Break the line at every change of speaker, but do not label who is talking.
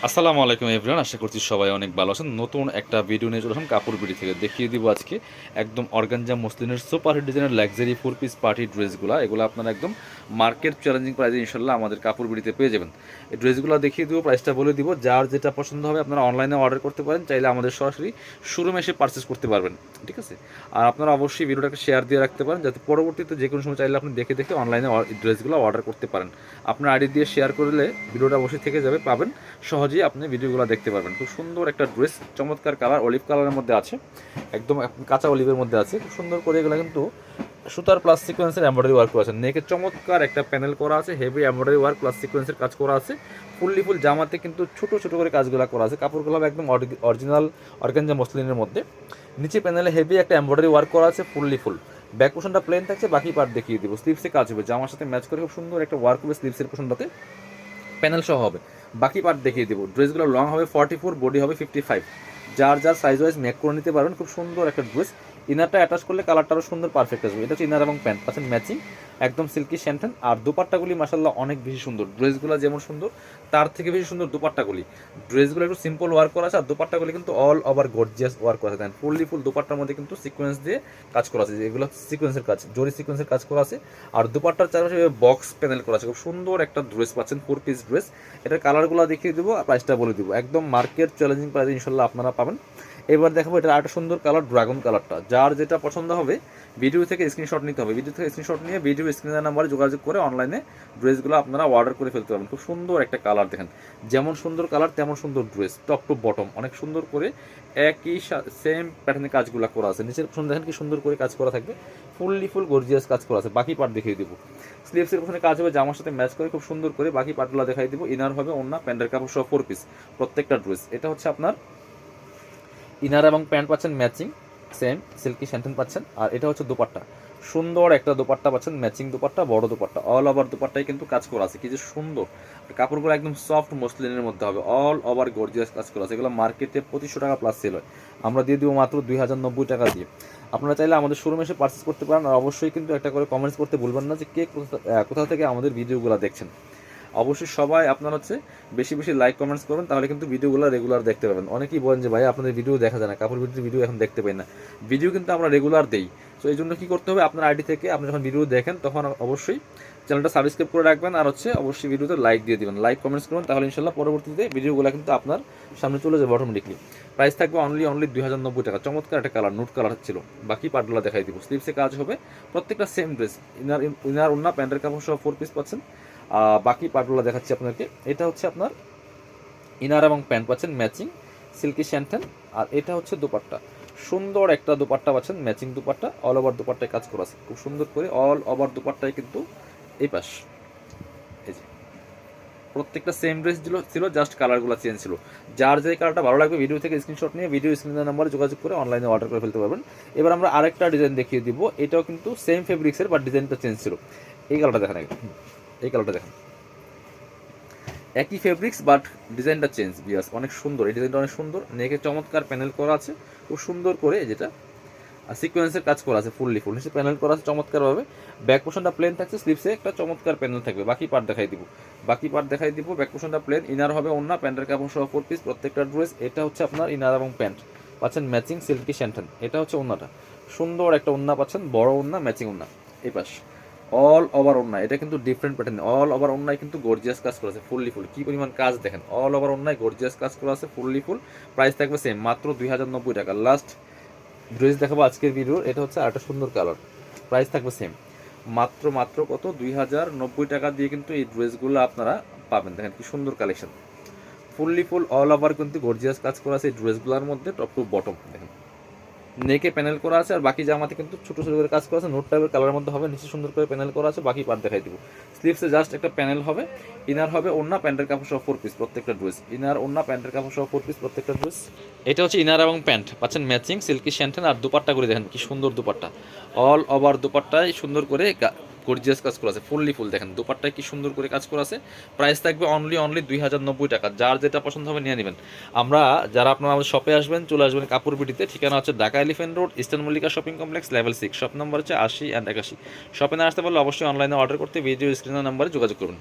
আসসালামু আলাইকুম এভরিওয়ান, আশা করছি সবাই অনেক ভালো আছেন। নতুন একটা ভিডিও নিয়ে চলে আসলাম কাপড় বিড়ি থেকে। দেখিয়ে দিব আজকে একদম অর্গানজা মসলিনের সুপার হিট ডিজাইনের লাক্সারি 4 পিস পার্টি ড্রেসগুলো। এগুলো আপনারা একদম মার্কেট চ্যালেঞ্জিং প্রাইসে ইনশাল্লাহ আমাদের কাপড় বিড়িতে পেয়ে যাবেন। এই ড্রেসগুলো দেখিয়ে দিব, প্রাইসটা বলে দিব। যার যেটা পছন্দ হবে আপনারা অনলাইনে অর্ডার করতে পারেন, চাইলে আমাদের সরাসরি শোরুমে এসে পারচেস করতে পারবেন, ঠিক আছে। আর আপনারা অবশ্যই ভিডিওটাকে শেয়ার দিয়ে রাখতে পারেন, যাতে পরবর্তীতে যে কোনো সময় চাইলে আপনি দেখে দেখে অনলাইনে ড্রেসগুলো অর্ডার করতে পারেন। আপনার আইডি দিয়ে শেয়ার করলে ভিডিওটা অবশ্যই থেকে যাবে, পাবেন সহজেই আপনি ভিডিওগুলো দেখতে পারবেন। খুব সুন্দর একটা ড্রেস, চমৎকার কালার, অলিভ কালারের মধ্যে আছে, একদম কাঁচা অলিভের মধ্যে আছে। খুব সুন্দর করে এগুলো কিন্তু সুতার প্লাস সিকোয়েন্সের এমব্রয়ডারি ওয়ার্ক করা আছে। নেকে চমৎকার একটা প্যানেল করা আছে, হেভি এমব্রয়ডারি ওয়ার্ক প্লাস সিকোয়েন্সের কাজ করা আছে। ফুল জামাতে কিন্তু ছোট ছোট করে কাজগুলো করা আছে। কাপড়গুলো হবে একদম অরিজিনাল অর্গানজা মসলিনের মধ্যে। নিচে প্যানেলে হেভি একটা এমব্রয়ডারি ওয়ার্ক করা আছে ফুল। ব্যাক পোর্শনটা প্লেন থাকছে, বাকি পার্ট দেখিয়ে দিব। স্লিভসে কাজ হবে, জামার সাথে ম্যাচ করে খুব সুন্দর একটা ওয়ার্ক হবে স্লিভসের পোর্শনটাতে, প্যানেল সহ হবে। বাকি পার্ট দেখিয়ে দেবো। ড্রেসগুলো লং হবে 44, বডি হবে 55। যার যার সাইজ ওয়াইজ মেক করে নিতে পারবেন। খুব সুন্দর একটা ড্রেস। ইনারটা অ্যাটাচ করলে কালারটা আরও সুন্দর পারফেক্ট আসবে। এটা হচ্ছে ইনার এবং প্যান্ট পাচ্ছেন ম্যাচিং, একদম সিল্কি শ্যান্টেন। আর দুপাট্টাগুলি মাসাল্লাহ অনেক বেশি সুন্দর। ড্রেসগুলো যেমন সুন্দর তার থেকে বেশি সুন্দর দুপাট্টাগুলি। ড্রেসগুলো একটু সিম্পল ওয়ার্ক করা আছে, আর দুপাট্টাগুলি কিন্তু অল ওভার গর্জিয়াস ওয়ার্ক করা আছে। দেন ফুল দুপাট্টার মধ্যে কিন্তু সিকোয়েন্স দিয়ে কাজ করা আছে, যেগুলো সিকোয়েন্সের কাজ, জরি সিকোয়েন্সের কাজ করা আছে। আর দুপাট্টার চারপাশে বক্স প্যানেল করা আছে। খুব সুন্দর একটা ড্রেস পাচ্ছেন, 4 পিস ড্রেস। এটার কালারগুলো দেখিয়ে দেবো, প্রাইসটা বলে দিব। একদম মার্কেট চ্যালেঞ্জিং প্রাইসে ইনশাল্লাহ আপনারা পাবেন। এবার দেখাবো এটা আরেকটা সুন্দর কালার, ড্রাগন কালারটা। যার যেটা পছন্দ হবে ভিডিও থেকে স্ক্রিনশট নিতে হবে। ভিডিও থেকে স্ক্রিনশট নিয়ে ভিডিও স্ক্রিনের নাম্বারে যোগাযোগ করে অনলাইনে ড্রেসগুলো আপনারা অর্ডার করে ফেলতে পারবেন। খুব সুন্দর একটা কালার, দেখেন যেমন সুন্দর কালার তেমন সুন্দর ড্রেস। টপ টু বটম অনেক সুন্দর করে একই সেম প্যাটার্নের কাজগুলো করা আছে। নিচের পোর্শন দেখেন কি সুন্দর করে কাজ করা থাকবে, ফুল গর্জিয়াস কাজ করা আছে। বাকি পার্ট দেখিয়ে দিব। স্লিভসের পোর্শনে কাজ হবে জামার সাথে ম্যাচ করে খুব সুন্দর করে। বাকি পার্টগুলো দেখাই দিব। ইনার হবে ওন্না, প্যান্টের কাপড় সহ 4 পিস প্রত্যেকটা ড্রেস। এটা হচ্ছে আপনার ইনার এবং প্যান্ট পাচ্ছেন ম্যাচিং, সেম সিল্কি শ্যান্টেন পাচ্ছেন। আর এটা হচ্ছে দুপাট্টা, সুন্দর একটা দুপাট্টা পাচ্ছেন, ম্যাচিং দুপাট্টা, বড় দুপাট্টা। অল ওভার দুপাট্টায় কিন্তু কাজ করা আছে, কি যে সুন্দর। কাপড়গুলো একদম সফট মসলিনের মধ্যে হবে, অল ওভার গর্জিয়াস কাজ করা আছে। এগুলো মার্কেটে 2500 টাকা প্লাস সেল হয়, আমরা দিয়ে দিব মাত্র 2090 টাকা দিয়ে। আপনারা চাইলে আমাদের শোরুমে এসে পারচেস করতে পারেন। আর অবশ্যই কিন্তু একটা করে কমেন্টস করতে ভুলবেন না যে কে কোথা থেকে আমাদের ভিডিওগুলো দেখছেন। অবশ্যই সবাই আপনার হচ্ছে বেশি বেশি লাইক কমেন্টস করবেন, তাহলে কিন্তু ভিডিওগুলো রেগুলার দেখতে পাবেন। অনেকেই বলেন যে ভাই আপনাদের ভিডিও দেখা যায় না, কাপড় ভিডিওর ভিডিও এখন দেখতে পাই না। ভিডিও কিন্তু আমরা রেগুলার দেই। তো এই জন্য কী করতে হবে, আপনার আইডি থেকে আপনি যখন ভিডিও দেখেন তখন অবশ্যই চ্যানেলটা সাবস্ক্রাইব করে রাখবেন। আর হচ্ছে অবশ্যই ভিডিওতে লাইক দিয়ে দিবেন, লাইক কমেন্টস করবেন, তাহলে ইনশাল্লাহ পরবর্তীতে ভিডিওগুলো কিন্তু আপনার সামনে চলে যাবে অটোমেটিকলি। প্রাইস থাকবে অনলি 2090 টাকা। চমৎকার একটা কালার, নুট কালার ছিল। বাকি পার্টগুলো দেখাই দিব। স্লিভসে কাজ হবে, প্রত্যেকটা সেম ড্রেস। ইনার ওন্না প্যান্টের কাপড় সহ 4 পিস পাচ্ছেন। বাকি পার্টগুলো দেখাচ্ছি আপনাকে। এটা হচ্ছে আপনার ইনার এবং প্যান্ট পাচ্ছেন ম্যাচিং, সিল্কি শ্যান্টেন। আর এটা হচ্ছে দুপাট্টা, সুন্দর একটা দুপাট্টা পাচ্ছেন, ম্যাচিং দুপাট্টা। অল ওভার দুপাট্টায় কাজ করা আছে খুব সুন্দর করে। অল ওভার দুপাট্টায় কিন্তু এই পাশ, এই যে প্রত্যেকটা সেম ড্রেস ছিল, জাস্ট কালারগুলো চেঞ্জ ছিল। যার যে কালারটা ভালো লাগবে ভিডিও থেকে স্ক্রিনশট নিয়ে ভিডিও স্ক্রিনের নাম্বারে যোগাযোগ করে অনলাইনে অর্ডার করে ফেলতে পারবেন। এবার আমরা আরেকটা ডিজাইন দেখিয়ে দিব। এটাও কিন্তু সেম ফেব্রিক্সের, বাট ডিজাইনটা চেঞ্জ ছিল। এই কালারটা দেখেন আগে, এই কালারটা দেখেন, একই ফেব্রিক্স বাট ডিজাইনটা চেঞ্জ। বিয়াস অনেক সুন্দর, এই ডিজাইনটা অনেক সুন্দর। নেকে চমৎকার প্যানেল করা আছে খুব সুন্দর করে, যেটা সিকোয়েন্সের কাজ করা আছে ফুল নিচে প্যানেল করা আছে চমৎকারভাবে। ব্যাক পোর্শনটা প্লেন থাকছে, স্লিভসে একটা চমৎকার প্যানেল থাকবে। বাকি পার্ট দেখাই দিব। ব্যাক পোর্শনটা প্লেন, ইনার হবে ওন্না, প্যান্টের কাপড় সহ 4 পিস প্রত্যেকটা ড্রেস। এটা হচ্ছে আপনার ইনার এবং প্যান্ট পাচ্ছেন ম্যাচিং, সিল্কি শ্যান্টেন। এটা হচ্ছে ওন্নাটা, সুন্দর একটা ওন্না পাচ্ছেন, বড় ওন্না, ম্যাচিং ওন্না। এই পাশ অল ওভার ওন্না, এটা কিন্তু ডিফারেন্ট প্যাটার্ন। অল ওভার ওন্নায় কিন্তু গর্জিয়াস কাজ করা আছে ফুল। কি পরিমাণ কাজ দেখেন, অল ওভার ওন্নায় গর্জিয়াস কাজ করা আছে ফুল। প্রাইস থাকবে সেম, মাত্র 2090 টাকা। লাস্ট ড্রেস দেখাবো আজকের ভিডিওর। এটা হচ্ছে আরেকটা সুন্দর কালার, প্রাইস থাকবে সেম, মাত্র কত 2090 টাকা দিয়ে কিন্তু এই ড্রেসগুলো আপনারা পাবেন। দেখেন কি সুন্দর কালেকশন, ফুল অল ওভার কিন্তু গর্জিয়াস কাজ করা আছে এই ড্রেসগুলোর মধ্যে। টপ টু বটম দেখেন, নেকে প্যানেল করা আছে। আর বাকি জামাতে কিন্তু ছোট ছোট করে কাজ করা আছে, নোট টাইপের কালারের মধ্যে হবে। নিচে সুন্দর করে প্যানেল করা আছে। বাকি পার্ট দেখাই দিব। স্লিভসে জাস্ট একটা প্যানেল হবে। ইনার হবে ওন্না, প্যান্টের কাপড় সহ 4 পিস প্রত্যেকটা ড্রেস। ইনার ওন্না প্যান্টের কাপড় সহ 4 পিস প্রত্যেকটা ড্রেস। এটা হচ্ছে ইনার এবং প্যান্ট পাচ্ছেন ম্যাচিং, সিল্কি শ্যান্টেন। আর দুপাট্টা করে দেখেন কি সুন্দর দুপাট্টা, অল ওভার দুপাট্টায় সুন্দর করে গর্জিয়াস কাজ করা আছে ফুল দেখেন। দুপাট্টায় কি সুন্দর করে কাজ করা আছে। প্রাইস থাকবে অনলি 2090 টাকা। যার যেটা পছন্দ হবে নিয়ে নেবেন। আমরা যারা আপনারা আমাদের শপে আসবেন, চলে আসবেন কাপড় বিটিতে। ঠিকানা হচ্ছে Dhaka elephant road, eastern Mallika shopping complex, level 6। Shop number হচ্ছে 80 অ্যান্ড 81। শপে না আসতে পারলে অবশ্যই অনলাইনে অর্ডার করতে ভিডিও স্ক্রিনের নাম্বারে যোগাযোগ করুন।